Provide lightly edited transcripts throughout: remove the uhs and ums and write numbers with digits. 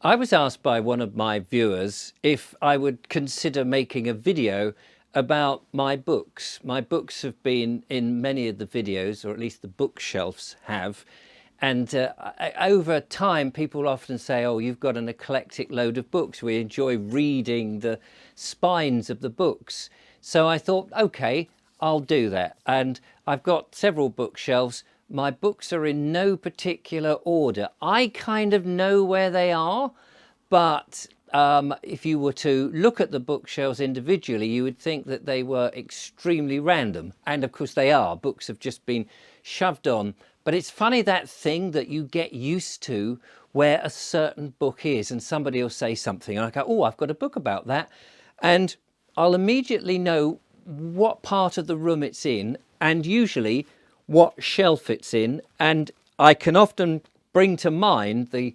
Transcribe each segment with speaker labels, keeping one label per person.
Speaker 1: I was asked by one of my viewers if I would consider making a video about my books. My books have been in many of the videos, or at least the bookshelves have. And over time, people often say, oh, you've got an eclectic load of books. We enjoy reading the spines of the books. So I thought, OK, I'll do that. And I've got several bookshelves. My books are in no particular order. I kind of know where they are, but if you were to look at the bookshelves individually, you would think that they were extremely random. And of course they are. Books have just been shoved on. But it's funny, that thing that you get used to where a certain book is, and somebody will say something and I go, oh, I've got a book about that. And I'll immediately know what part of the room it's in and usually what shelf it's in. And I can often bring to mind the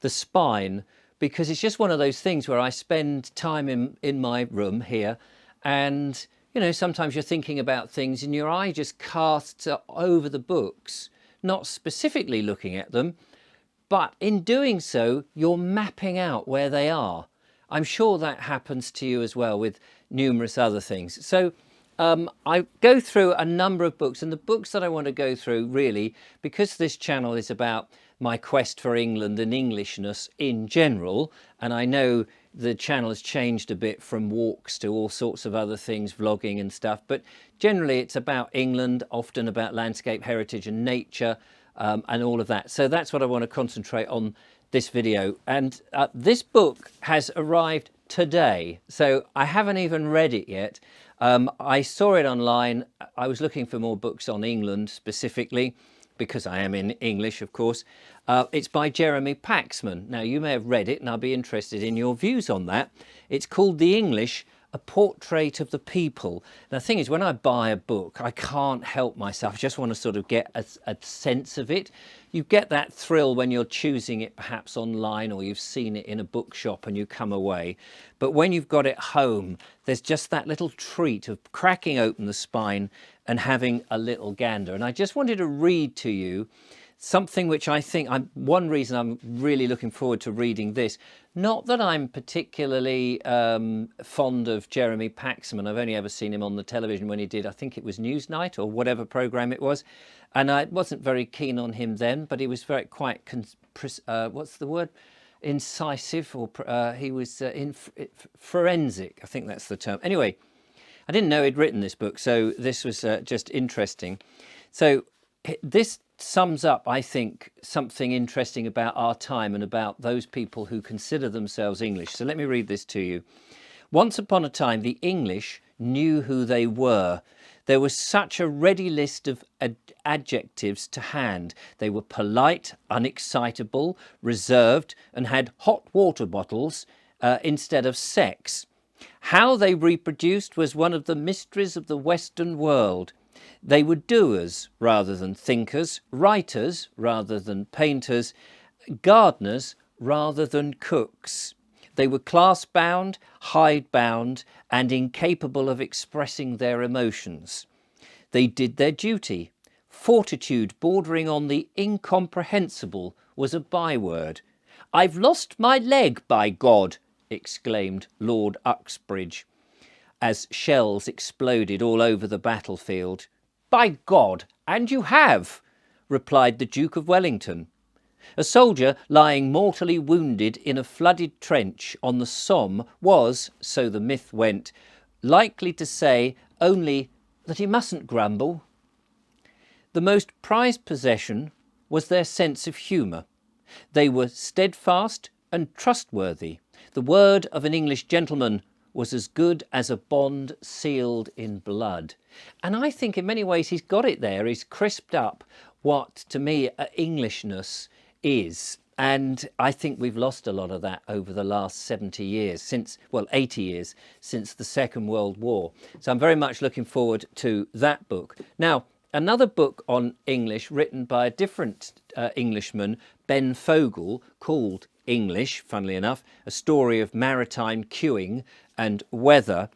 Speaker 1: spine, because it's just one of those things where I spend time in my room here, and you know, sometimes you're thinking about things and your eye just casts over the books, not specifically looking at them, but in doing so you're mapping out where they are. I'm sure that happens to you as well with numerous other things. So I go through a number of books, and the books that I want to go through, really, because this channel is about my quest for England and Englishness in general, and I know the channel has changed a bit from walks to all sorts of other things, vlogging and stuff, but generally it's about England, often about landscape, heritage and nature, and all of that. So that's what I want to concentrate on this video. And this book has arrived today, so I haven't even read it yet. I saw it online. I was looking for more books on England specifically, because I am in English, of course. It's by Jeremy Paxman. Now, you may have read it, and I'll be interested in your views on that. It's called The English, A Portrait of the People. Now, the thing is, when I buy a book, I can't help myself. I just want to sort of get a sense of it. You get that thrill when you're choosing it perhaps online, or you've seen it in a bookshop and you come away. But when you've got it home, there's just that little treat of cracking open the spine and having a little gander. And I just wanted to read to you something which I think, one reason I'm really looking forward to reading this. Not that I'm particularly fond of Jeremy Paxman. I've only ever seen him on the television when he did, I think it was Newsnight or whatever programme it was. And I wasn't very keen on him then, but he was quite, what's the word? Incisive, or he was forensic, I think that's the term. Anyway, I didn't know he'd written this book, so this was just interesting. So this sums up, I think, something interesting about our time and about those people who consider themselves English. So let me read this to you. Once upon a time, the English knew who they were. There was such a ready list of adjectives to hand. They were polite, unexcitable, reserved, and had hot water bottles instead of sex. How they reproduced was one of the mysteries of the Western world. They were doers rather than thinkers, writers rather than painters, gardeners rather than cooks. They were class-bound, hide-bound, and incapable of expressing their emotions. They did their duty. Fortitude bordering on the incomprehensible was a byword. "I've lost my leg, by God!" exclaimed Lord Uxbridge, as shells exploded all over the battlefield. "By God, and you have!" replied the Duke of Wellington. A soldier lying mortally wounded in a flooded trench on the Somme was, so the myth went, likely to say only that he mustn't grumble. The most prized possession was their sense of humour. They were steadfast and trustworthy. The word of an English gentleman was as good as a bond sealed in blood. And I think in many ways he's got it there. He's crisped up what, to me, Englishness is. And I think we've lost a lot of that over the last 70 years, 80 years, since the Second World War. So I'm very much looking forward to that book. Now, another book on English written by a different Englishman, Ben Fogle, called English, funnily enough, a story of maritime queuing and weather.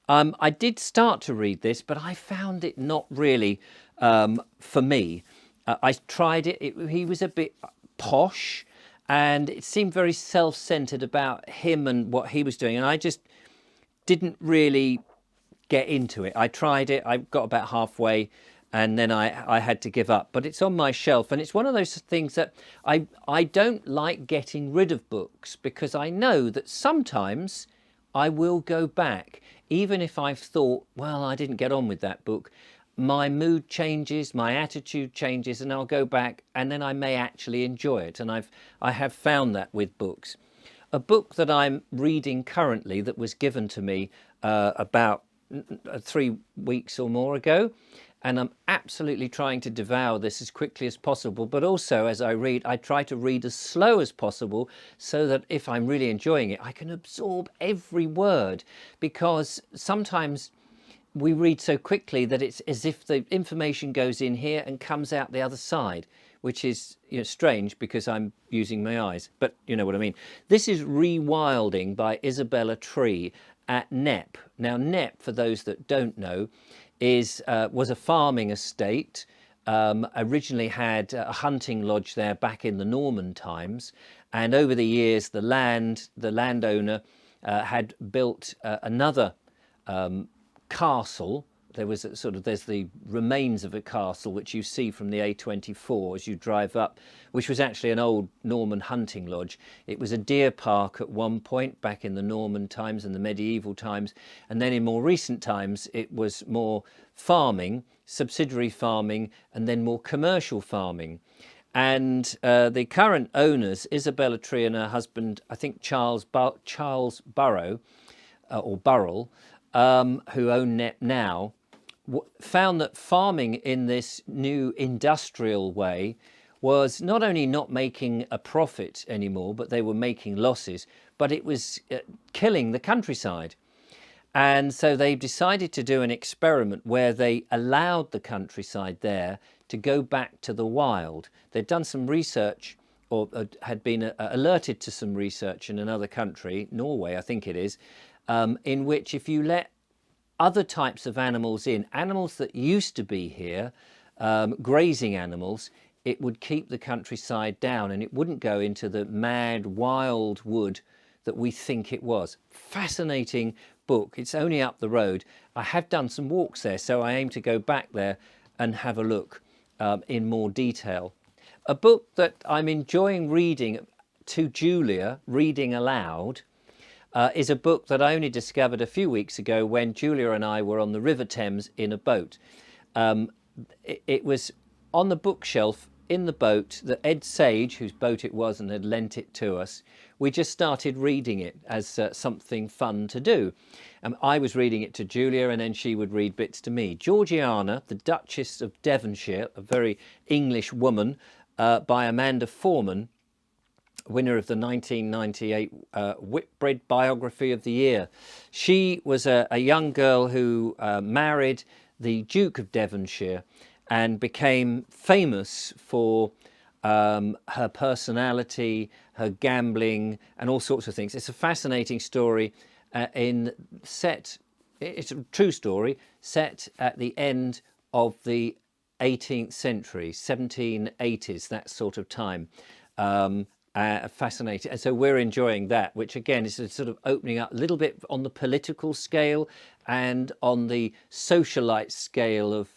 Speaker 1: I did start to read this, but I found it not really for me. I tried it. He was a bit posh, and it seemed very self-centered about him and what he was doing, and I just didn't really get into it. I tried it, I got about halfway, and then I had to give up. But it's on my shelf, and it's one of those things that I don't like getting rid of books, because I know that sometimes I will go back, even if I've thought, well, I didn't get on with that book. My mood changes, my attitude changes, and I'll go back, and then I may actually enjoy it. And I have found that with books. A book that I'm reading currently that was given to me about 3 weeks or more ago, and I'm absolutely trying to devour this as quickly as possible, but also as I read, I try to read as slow as possible, so that if I'm really enjoying it, I can absorb every word, because sometimes we read so quickly that it's as if the information goes in here and comes out the other side, which is, strange, because I'm using my eyes, but you know what I mean. This is Rewilding by Isabella Tree at Knepp. Now, Knepp, for those that don't know, was a farming estate. Originally had a hunting lodge there back in the Norman times, and over the years the landowner had built another castle. There's the remains of a castle which you see from the A24 as you drive up, which was actually an old Norman hunting lodge. It was a deer park at one point back in the Norman times and the medieval times, and then in more recent times it was more farming, subsidiary farming, and then more commercial farming. And the current owners, Isabella Tree and her husband, I think Charles Burrow, or Burrell, who own Knepp now, found that farming in this new industrial way was not only not making a profit anymore, but they were making losses, but it was killing the countryside. And so they decided to do an experiment where they allowed the countryside there to go back to the wild. They'd done some research, or had been alerted to some research in another country, Norway I think it is, in which if you let other types of animals in, animals that used to be here, grazing animals, it would keep the countryside down, and it wouldn't go into the mad wild wood that we think it was. Fascinating book. It's only up the road. I have done some walks there, so I aim to go back there and have a look in more detail. A book that I'm enjoying reading to Julia, reading aloud, is a book that I only discovered a few weeks ago when Julia and I were on the River Thames in a boat. It was on the bookshelf in the boat that Ed Sage, whose boat it was and had lent it to us, we just started reading it as something fun to do. I was reading it to Julia, and then she would read bits to me. Georgiana, the Duchess of Devonshire, a very English woman, by Amanda Foreman, winner of the 1998 Whitbread Biography of the Year. She was a young girl who married the Duke of Devonshire and became famous for her personality, her gambling, and all sorts of things. It's a fascinating story. It's a true story set at the end of the 18th century, 1780s, that sort of time. Fascinating. And so we're enjoying that, which again is sort of opening up a little bit on the political scale and on the socialite scale of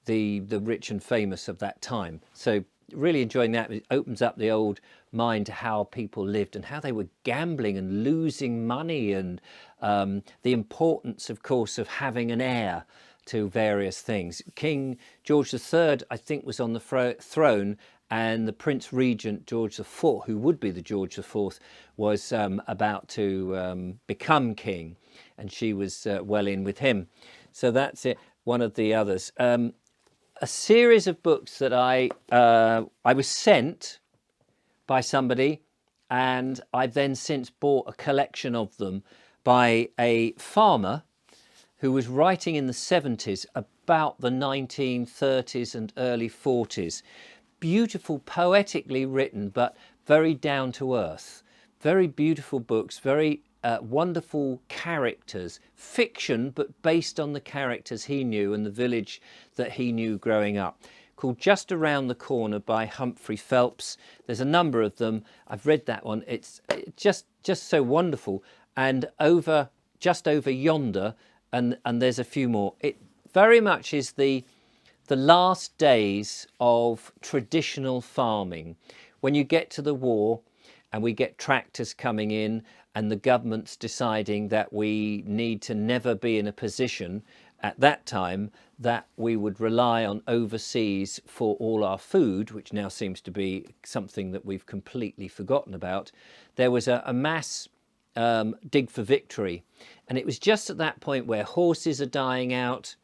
Speaker 1: the rich and famous of that time. So really enjoying that. It opens up the old mind to how people lived and how they were gambling and losing money, and the importance, of course, of having an heir to various things. King George III, I think, was on the throne, and the Prince Regent George IV, who would be the George IV, was about to become king, and she was well in with him. So that's it. One of the others. A series of books that I was sent by somebody, and I've then since bought a collection of them by a farmer who was writing in the 70s about the 1930s and early 40s. Beautiful, poetically written, but very down to earth. Very beautiful books, very wonderful characters. Fiction, but based on the characters he knew and the village that he knew growing up. called Just Around the Corner by Humphrey Phelps. There's a number of them. I've read that one. It's just so wonderful. And just over yonder, and there's a few more. It very much is the last days of traditional farming. When you get to the war and we get tractors coming in and the government's deciding that we need to never be in a position at that time that we would rely on overseas for all our food, which now seems to be something that we've completely forgotten about, there was a mass dig for victory. And it was just at that point where horses are dying out,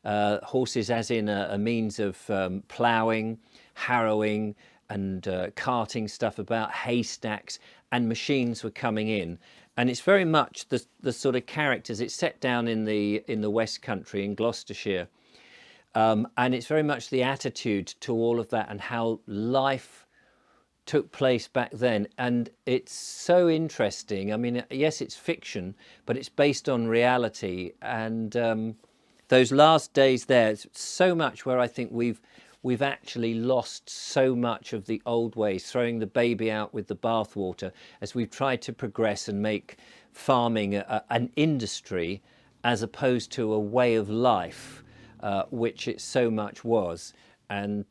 Speaker 1: horses as in a means of ploughing, harrowing and carting stuff about, haystacks, and machines were coming in. And it's very much the sort of characters. It's set down in the West Country in Gloucestershire, and it's very much the attitude to all of that and how life took place back then. And it's so interesting. I mean, yes, it's fiction, but it's based on reality. And those last days there, it's so much where I think we've actually lost so much of the old ways, throwing the baby out with the bathwater as we've tried to progress and make farming an industry as opposed to a way of life, which it so much was. And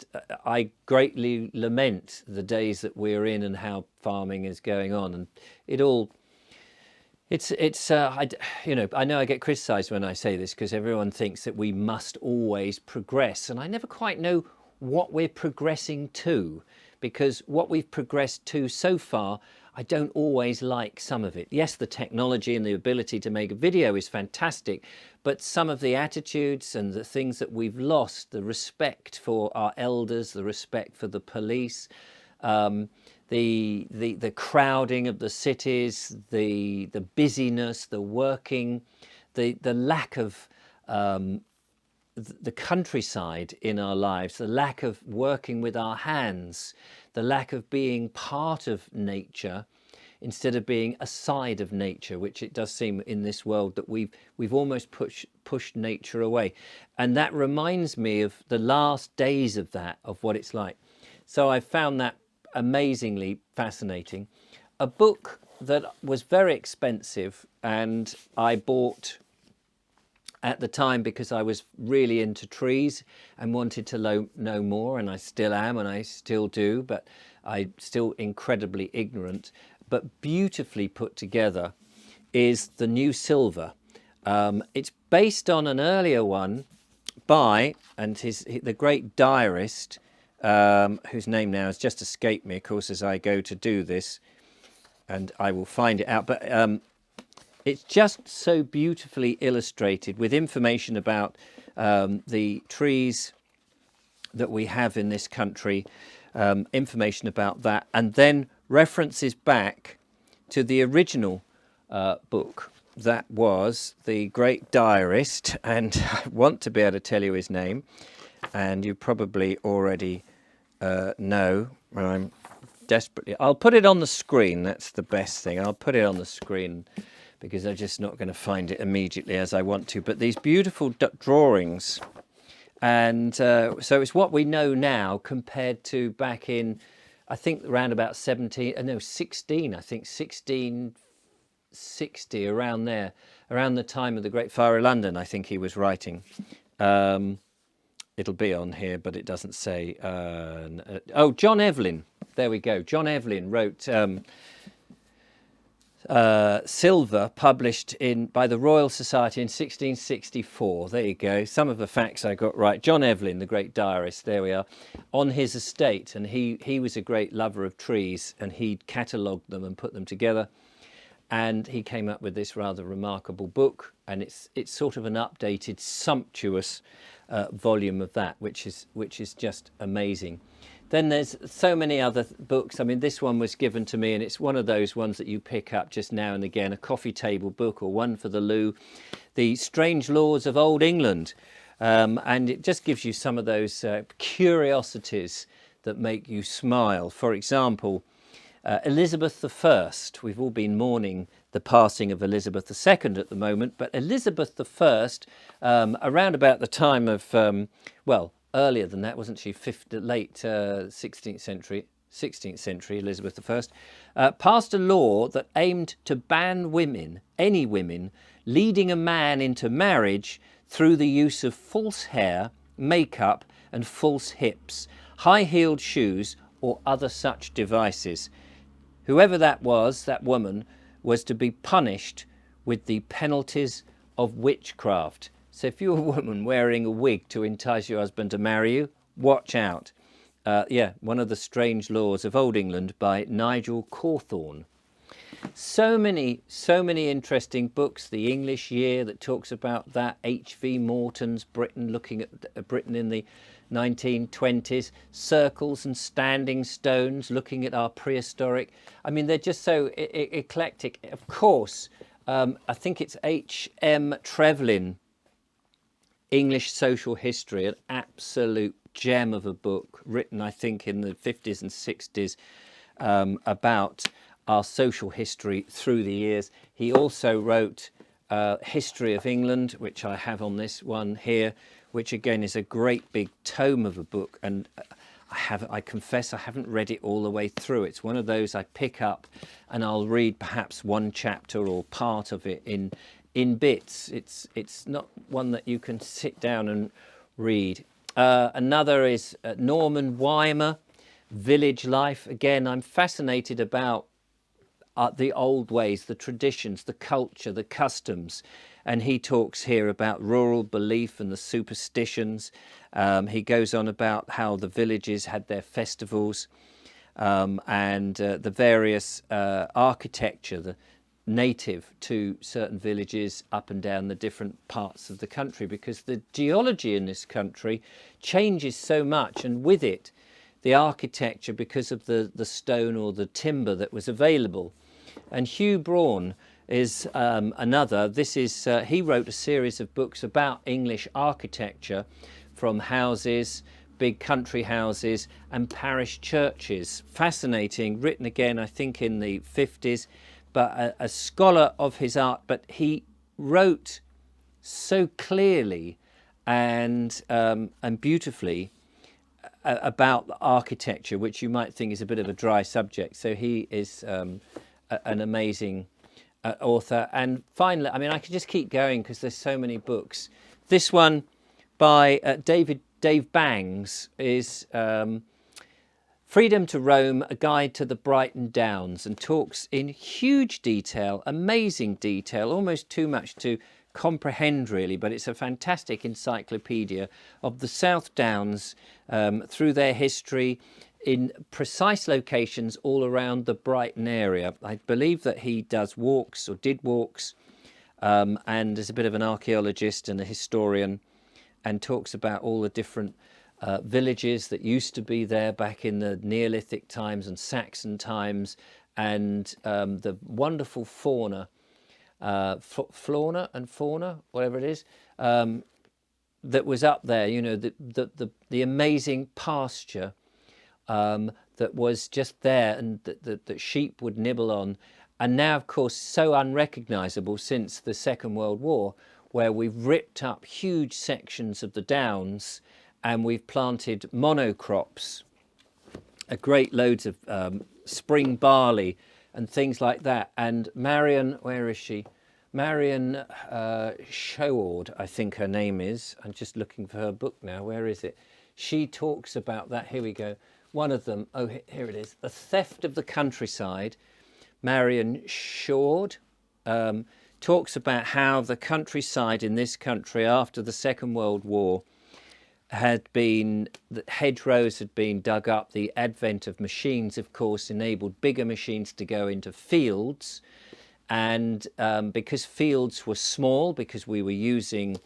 Speaker 1: I greatly lament the days that we're in and how farming is going on. And it all, I know I get criticised when I say this because everyone thinks that we must always progress. And I never quite know what we're progressing to, because what we've progressed to so far, I don't always like some of it. Yes, the technology and the ability to make a video is fantastic, but some of the attitudes and the things that we've lost, the respect for our elders, the respect for the police, the crowding of the cities, the busyness, the working, the lack of the countryside in our lives, the lack of working with our hands, the lack of being part of nature instead of being a side of nature, which it does seem in this world that we've almost pushed nature away. And that reminds me of the last days of that, of what it's like. So I found that amazingly fascinating. A book that was very expensive and I bought at the time because I was really into trees and wanted to know more, and I still am and I still do, but I'm still incredibly ignorant, but beautifully put together, is The New Silver. It's based on an earlier one by, and the great diarist, whose name now has just escaped me, of course, as I go to do this, and I will find it out, but it's just so beautifully illustrated with information about the trees that we have in this country, information about that, and then references back to the original book that was the great diarist, and I want to be able to tell you his name, and you probably already know. I'm desperately, I'll put it on the screen, that's the best thing, I'll put it on the screen because I'm just not going to find it immediately as I want to, but these beautiful drawings, and so it's what we know now compared to back in, I think around about 1660, around there, around the time of the Great Fire of London, I think he was writing. It'll be on here, but it doesn't say. Oh, John Evelyn. There we go. John Evelyn wrote Silver, published by the Royal Society in 1664. There you go. Some of the facts I got right. John Evelyn, the great diarist, there we are, on his estate. And he was a great lover of trees, and he catalogued them and put them together. And he came up with this rather remarkable book, and it's sort of an updated, sumptuous volume of that, which is just amazing. Then there's so many other books. I mean, this one was given to me, and it's one of those ones that you pick up just now and again, a coffee table book or one for the loo, The Strange Laws of Old England. And it just gives you some of those curiosities that make you smile. For example, Elizabeth I. We've all been mourning the passing of Elizabeth II at the moment, but Elizabeth I, around about the time of, earlier than that, wasn't she? Late 16th century, Elizabeth I, passed a law that aimed to ban women, any women, leading a man into marriage through the use of false hair, makeup, and false hips, high-heeled shoes, or other such devices. Whoever that was, that woman, was to be punished with the penalties of witchcraft. So if you're a woman wearing a wig to entice your husband to marry you, watch out. Yeah, one of the strange laws of Old England by Nigel Cawthorne. So many interesting books. The English Year that talks about that. H.V. Morton's Britain, looking at Britain in the 1920s. Circles and Standing Stones, looking at our prehistoric. I mean, they're just so eclectic. Of course, I think it's H.M. Trevelyan, English Social History, an absolute gem of a book, written, I think, in the 50s and 60s, about our social history through the years. He also wrote History of England, which I have on this one here, which again is a great big tome of a book, and I confess I haven't read it all the way through. It's one of those I pick up and I'll read perhaps one chapter or part of it in bits. It's not one that you can sit down and read. Another is Norman Weimer, Village Life. Again, I'm fascinated about the old ways, the traditions, the culture, the customs. And he talks here about rural belief and the superstitions. He goes on about how the villages had their festivals, and the various architecture, the native to certain villages up and down the different parts of the country, because the geology in this country changes so much, and with it the architecture, because of the stone or the timber that was available. And Hugh Braun is another. This is he wrote a series of books about English architecture, from houses, big country houses, and parish churches. Fascinating, written again I think in the 50s, but a scholar of his art. But he wrote so clearly and beautifully about architecture, which you might think is a bit of a dry subject. So he is an amazing author. And finally, I mean, I could just keep going because there's so many books. This one by Dave Bangs is Freedom to Roam, A Guide to the Brighton Downs, and talks in huge detail, amazing detail, almost too much to comprehend really, but it's a fantastic encyclopedia of the South Downs, through their history, in precise locations all around the Brighton area. I believe that he does walks, or did walks, and is a bit of an archaeologist and a historian, and talks about all the different villages that used to be there back in the Neolithic times and Saxon times, and the wonderful fauna, fauna, whatever it is, that was up there. You know, the amazing pasture that was just there, and that sheep would nibble on, and now, of course, so unrecognisable since the Second World War, where we've ripped up huge sections of the downs and we've planted monocrops, great loads of spring barley and things like that. And Marion, where is she? Marion Showard, I think her name is. I'm just looking for her book now. Where is it? She talks about that. Here we go. One of them. Oh, here it is. The Theft of the Countryside. Marion Showard talks about how the countryside in this country after the Second World War had been, the hedgerows had been dug up. The advent of machines, of course, enabled bigger machines to go into fields. And because fields were small, because we were using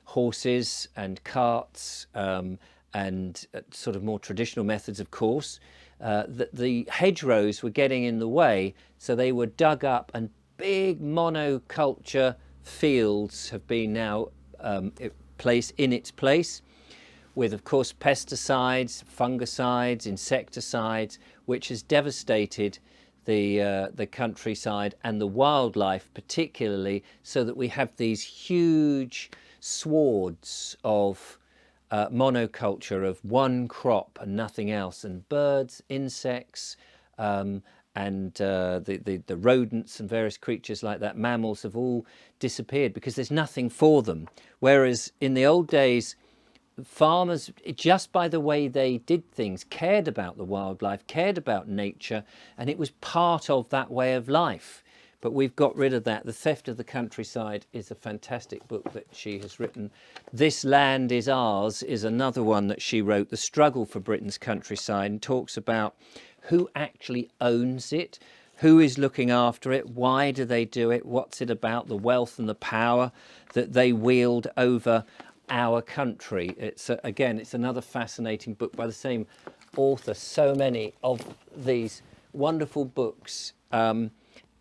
Speaker 1: horses and carts and sort of more traditional methods, of course, the hedgerows were getting in the way. So they were dug up, and big monoculture fields have been now placed in its place, with, of course, pesticides, fungicides, insecticides, which has devastated the countryside and the wildlife particularly, so that we have these huge swards of monoculture of one crop and nothing else, and birds, insects, and the rodents and various creatures like that, mammals, have all disappeared because there's nothing for them. Whereas in the old days, farmers, just by the way they did things, cared about the wildlife, cared about nature, and it was part of that way of life. But we've got rid of that. The Theft of the Countryside is a fantastic book that she has written. This Land is Ours is another one that she wrote, The Struggle for Britain's Countryside, and talks about who actually owns it, who is looking after it, why do they do it, what's it about, the wealth and the power that they wield over our country. It's again, it's another fascinating book by the same author. So many of these wonderful books,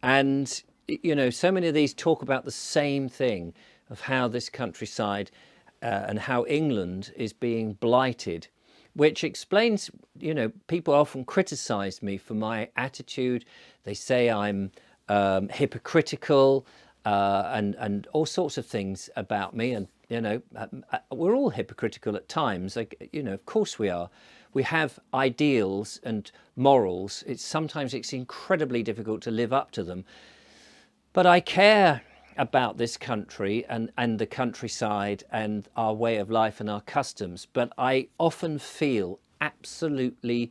Speaker 1: and you know, so many of these talk about the same thing of how this countryside and how England is being blighted, which explains, you know, people often criticize me for my attitude. They say I'm hypocritical and all sorts of things about me. And, you know, we're all hypocritical at times. Like, you know, of course we are. We have ideals and morals. Sometimes it's incredibly difficult to live up to them. But I care about this country and the countryside and our way of life and our customs. But I often feel absolutely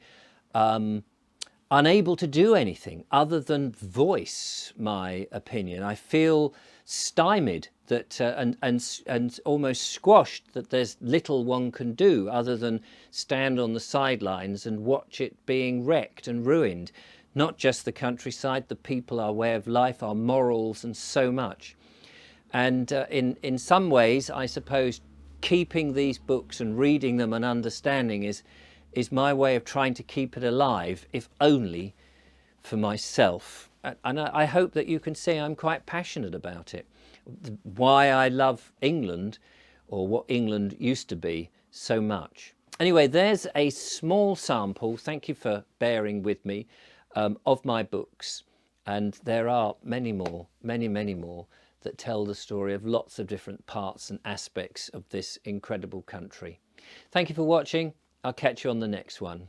Speaker 1: unable to do anything other than voice my opinion. I feel stymied that and almost squashed that there's little one can do other than stand on the sidelines and watch it being wrecked and ruined. Not just the countryside, the people, our way of life, our morals, and so much. And in some ways, I suppose, keeping these books and reading them and understanding is my way of trying to keep it alive, if only for myself. And I hope that you can see I'm quite passionate about it. Why I love England, or what England used to be, so much. Anyway, there's a small sample, thank you for bearing with me, of my books. And there are many more, many more, that tell the story of lots of different parts and aspects of this incredible country. Thank you for watching. I'll catch you on the next one.